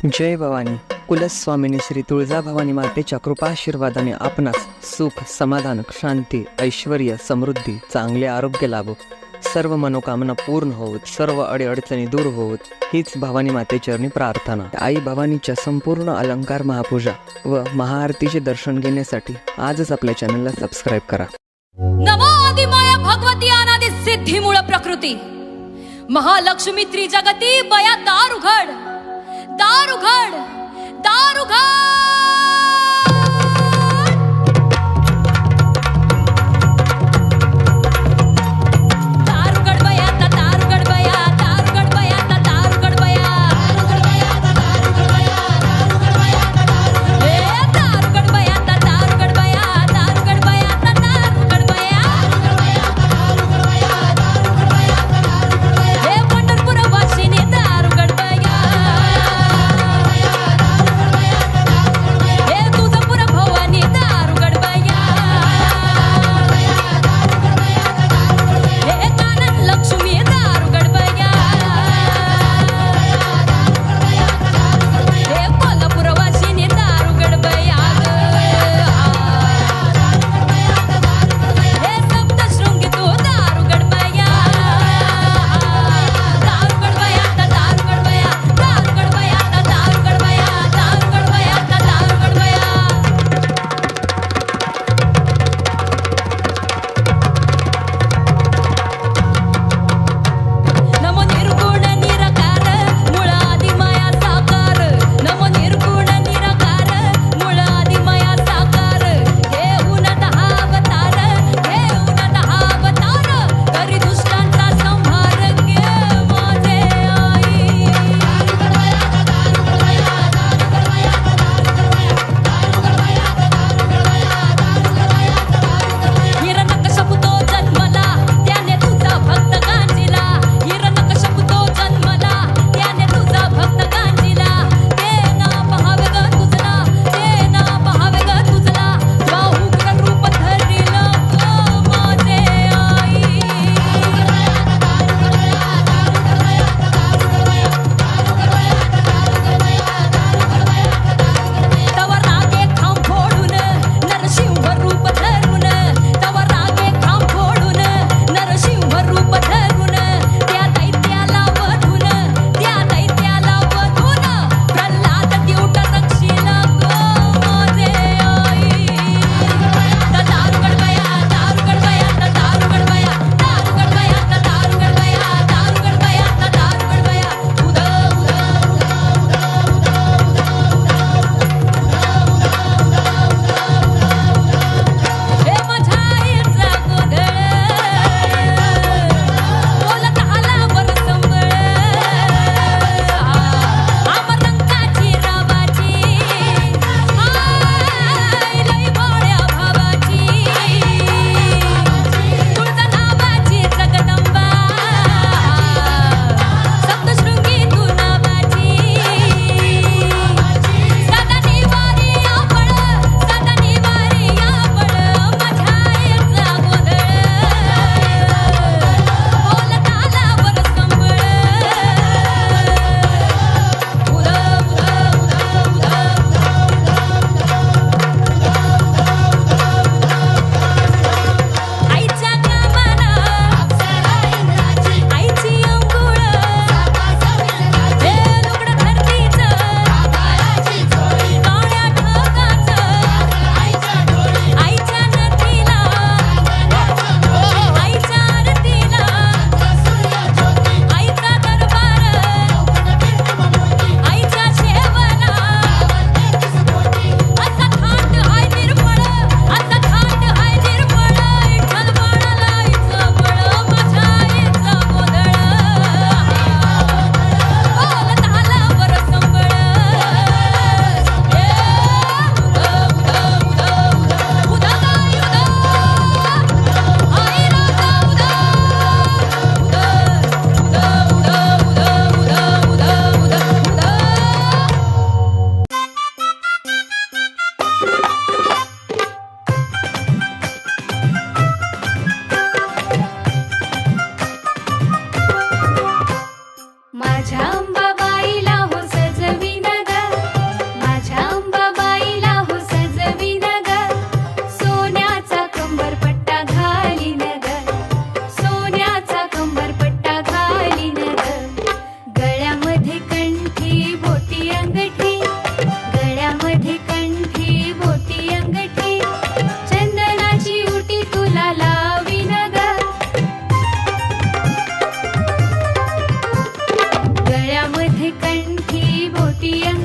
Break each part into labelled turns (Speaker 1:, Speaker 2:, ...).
Speaker 1: जय भवानी. कुलस्वामिनी श्री तुळजाभवानी मातेच्या कृपाशीर्वादाने आपणास सुख, समाधान, शांती, ऐश्वर्य, समृद्धी, चांगले आरोग्य लाभो, सर्व मनोकामना पूर्ण होत, सर्व अडीअडचणी दूर होत, हीच भवानी मातेचरणी प्रार्थना. आई भवानीच्या संपूर्ण अलंकार महापूजा व महाआरतीचे दर्शन घेण्यासाठी आजच आपल्या चॅनलला सबस्क्राईब करा.
Speaker 2: नमो आदिमाया भगवती अनादि सिद्धी मूळ प्रकृती महालक्ष्मी त्रिजगती बया दार उघड, दार उघड, दार उघड.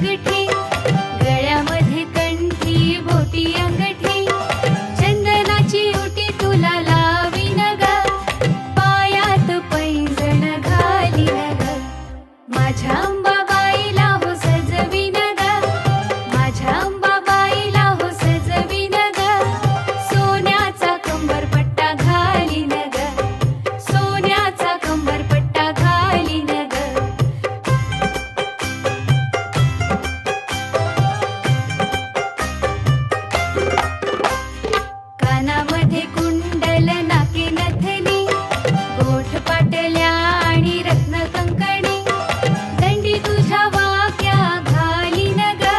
Speaker 3: गाठी गळ्यामध्ये कंठी बोटी अंगठी चंदनाची ओटी तुला लावीन ग पायात पैंजण घालीन ग माझ्या अंबाबाईला हो सजवीन ग माझ्या अंबाबाईला हो सजवीन ग सोन्याचा कंबरपट्टा घालीन ग सोन्याचा कंबरपट्टा घालीन ग कानामध्ये कुंडल नाके नथनी गोठ पाटल्या आणि रत्न कंकणी दंडी तुझ्या वाक्या घालीन ग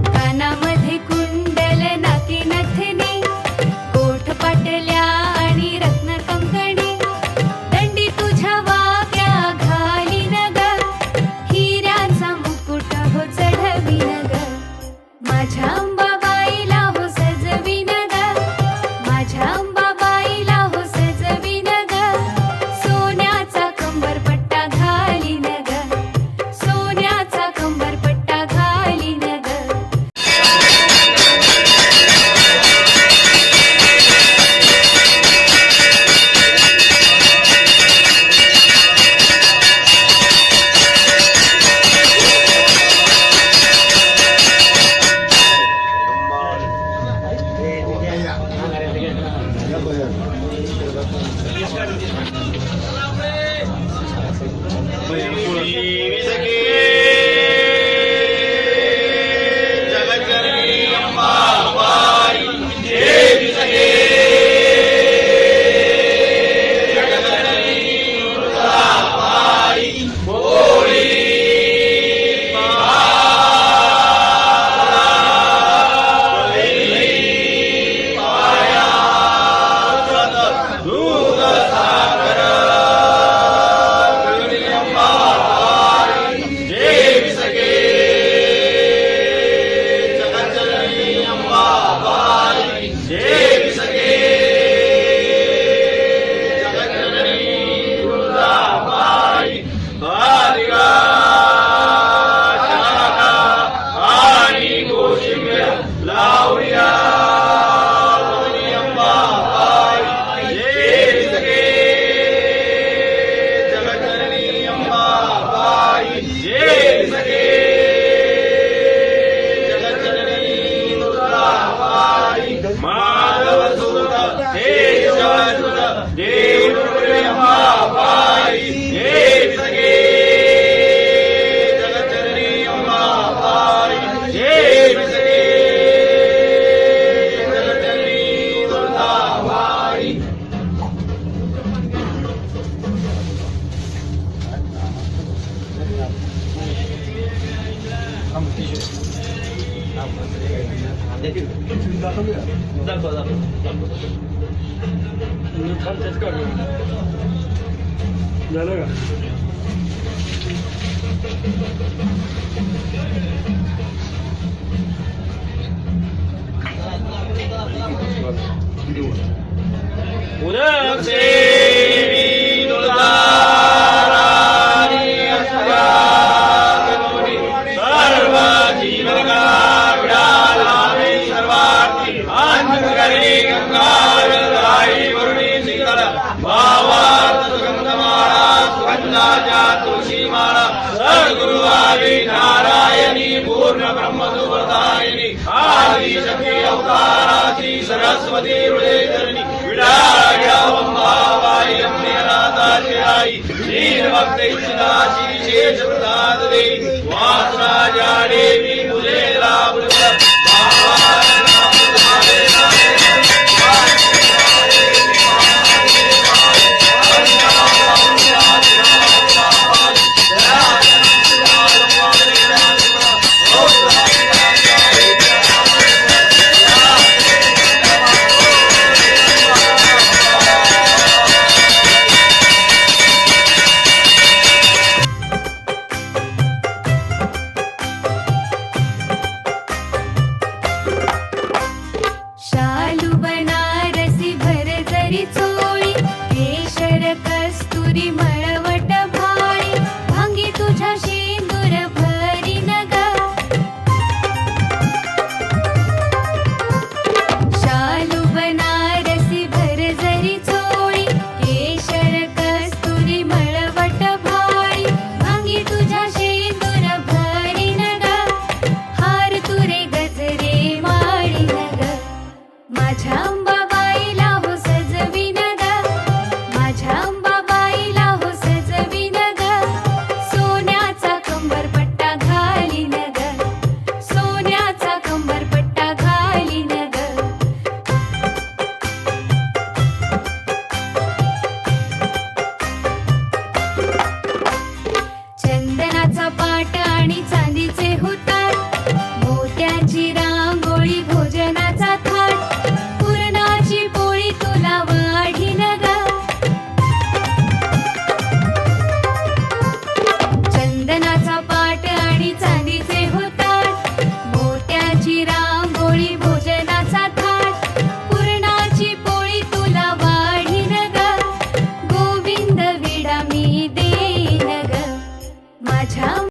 Speaker 3: कानामध्ये कुंडल नाके नथनी गोठ पाटल्या आणि रत्न कंकणी दंडी तुझ्या वाक्या घालीन ग हिऱ्यांचा मुकुट हो चढवीन ग माझ्या अंबाबाईला हो सजवीन ग माझ्या अंबाबाईला हो सजवीन ग सोन्याचा कंबरपट्टा घालीन ग सोन्याचा कंबरपट्टा घालीन ग
Speaker 4: झालं का?
Speaker 5: सरस्वती हृदयधरणी विडाळ्यावंबाबाई अम्मेनाथाची आई दीन भक्तैक्षिदाशी शेष प्रसाद देवी वासराजा देवी मुझे लाभ